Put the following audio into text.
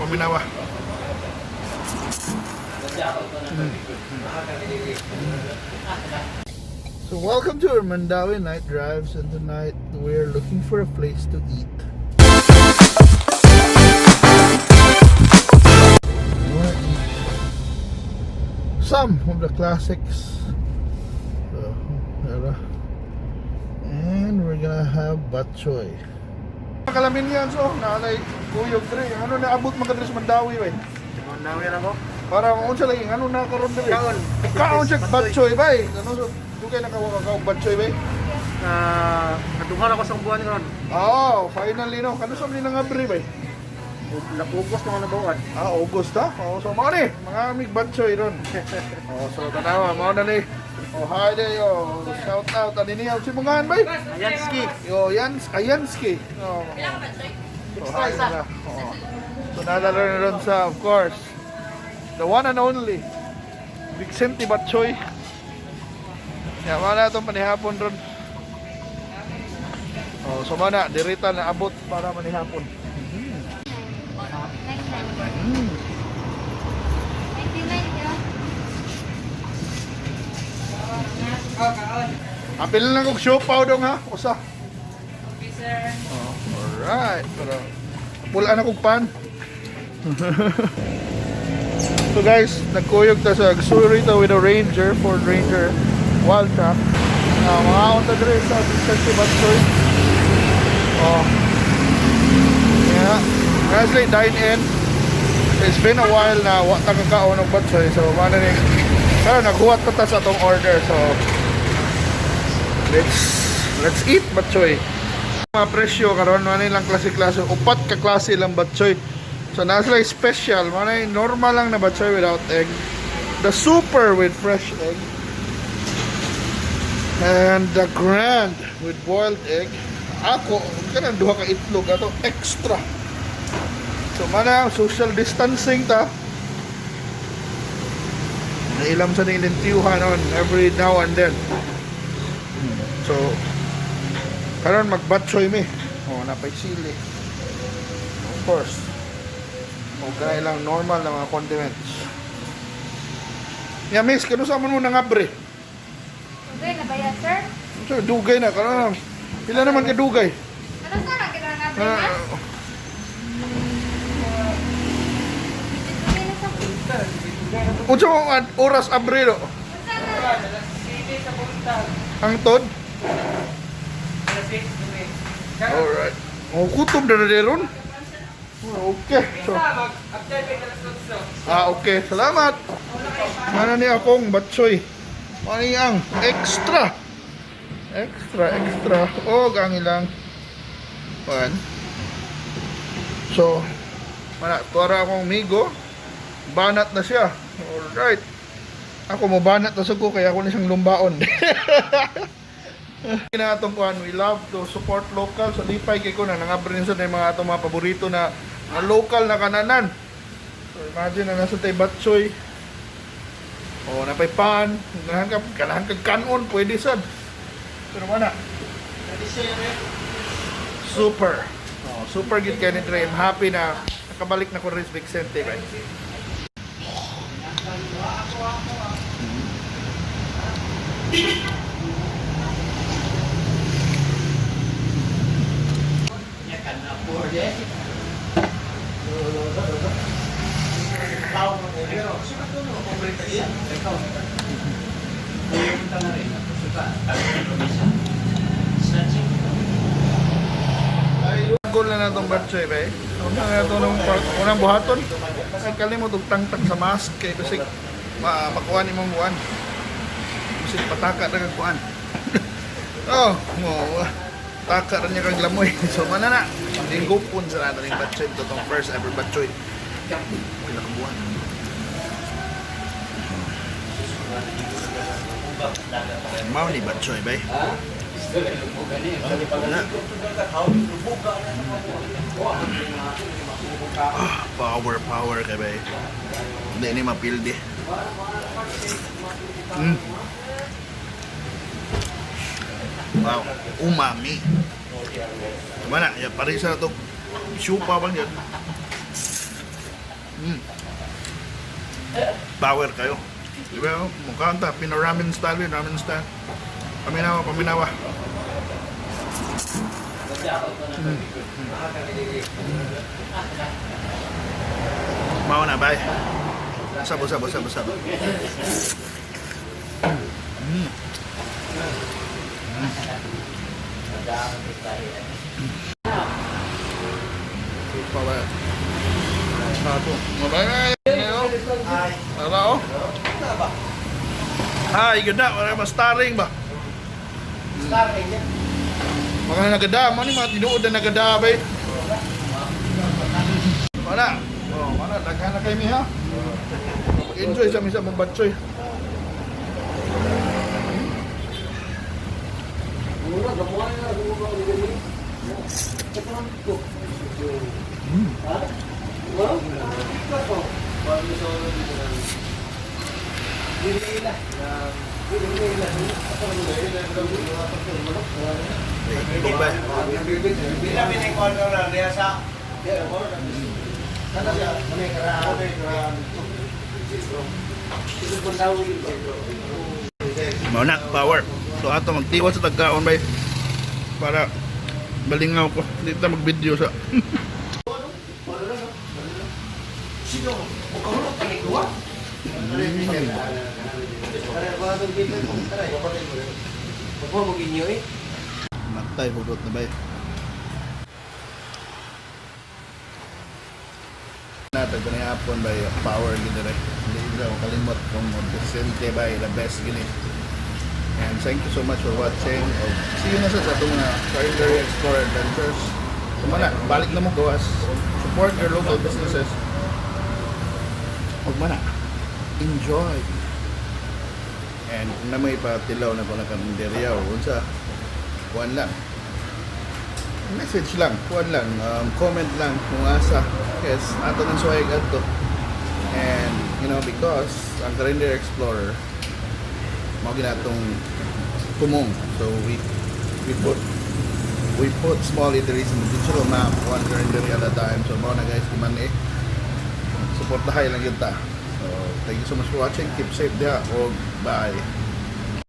minawa. So welcome to our Mandaue night drives, and tonight we're looking for a place to eat. We want to eat some of the classics. So, and we're gonna have batchoy. Kalamin yan, so nalay kuyog dre. Ano naabot magkadres Mandaue wey? Mandaue na ko. Para unsa lagi ano na karon dre? Kaon check batchoy bay. Ano dugay na kaog batchoy bay? Natuhan ako sa buwan karon. Oh, finally no. Kano sa ni nga bre bay? Napugos naman na buwan. August ha? Oh, so mao ni mga amig batchoy ron. Oh, so tanawa mao na ni. Oh, hi there yo. Shout out ani niya si Mungan bay. Ayanski. Yo, Ayanski. Oh. So hi na. Oh. So nadala na ron sa, of course, the one and only VCENTE Batchoy. Yeah, mana itong panihapon ron. Oh, so mana, dirita na abot para manihapon. Apil lang kong siopaw dong ha, usa. Okay, sir. Oh, alright. Pero pula na kong pan. So guys, nagkuyog ta sa Agsurita with a Ranger, Ford Ranger Wildtrak. Mga onta dre sa VCENTE Batchoy. Oh. Yeah. Honestly, dine in. It's been a while na wala kakaon ng batchoy. So, mana ni. Pero naghuwat ko ta sa atong order. So, let's eat batchoy. Mga presyo karon ano lang klase-klase, upat ka klase lang batchoy. So nasa special, mana normal lang na batchoy without egg, the super with fresh egg, and the grand with boiled egg. Ako kanang duha ka itlog ato extra. So mana social distancing ta. Nailam sa ning lentiyuhan on every now and then. So karon magbatchoy mi. Oh, napay sili. Of course. Okay lang normal na mga condiments. Yeah, miss, kano sa mo nangabre? Dugay na ba yan, sir? So, dugay na karon. Pila naman ka dugay? Ano sa lang kita nga ba yan? Unsa mo oras abre do? Ang tod? Alright. Oh, kutom na ron. Okay. So, okay. Salamat. Mana ni akong batchoy. Mani ang extra. Extra. O, gangi lang. Pan. So, mana, tuwara akong migo. Banat na siya. Alright. Ako mo banat na sugo kaya ako na siyang lumbaon. Kinatong kuhan, we love to support local. So lipay kay ko na nangabrin sa mga atong mga paborito na local na kananan. So imagine na nasa tayo batchoy. O napay pan, kanahan kag kanon, pwede sad. Pero mana? Super. Oh, super good kayo ni Trey. I'm happy na nakabalik na ko rin sa VCENTE, right? Goal na natong batchoy ba eh. Unang buhaton. Ay kalimot og tangtang sa mask kay kasi makuha ni mong buwan. Kasi pataka na kag kuan. Oh, taka rin niya kag lamoy. So manana, hindi gupon sa natin yung batchoy. Ito itong first ever batchoy. Pila ka buwan. Mau ni batchoy ba eh. Power kay ba eh. Hindi ni mapildi. Wow, umami. Mana ya parisa to. Supa bang yan? Power kayo. Diba? Mukha ta, pina-ramen style yun, ramen style. Paminawa, paminawa. Mau na, bay. Sabo. Power. Satu. Mabay. Hello. Hi, ganda. Wala ba starring ba? Starting niya. Mga nagada mo ni mga tinuod na nagada ba? Wala. Oh, wala daghan na kay mi ha. Enjoy sa misa mong batchoy. Mura gamuan na gumawa ni Gani. Ha? Wow. Bago sa Dili-ila. Bila pinay-corner na niya sa sana siya Mao na power. So ato magtiwas sa tagkaon bay para balingaw ko dito mag-video sa Sino? Mukhang panigwa? matay hugot na bay. Natag ni hapon bay power gid dire. Hindi daw kalimot kung VCNTE bay the best gini. And thank you so much for watching. See you na sa atong Karenderia Explorer Adventures. Kumana, balik na mo gawas. Support your local businesses. Huwag mana. Enjoy. And kung na may patilaw na kung nakarinderya o unsa, kuhan lang. Message lang, kuhan lang. Comment lang kung asa. Yes, ato ng swayag ato. And, you know, because ang Karenderia Explorer, mga ginatong tumong. So, we put small eateries in the digital map, one Karenderia at a time. So, mga na guys, di man support na lang yun ta. So, thank you so much for watching. Keep safe there. Bye.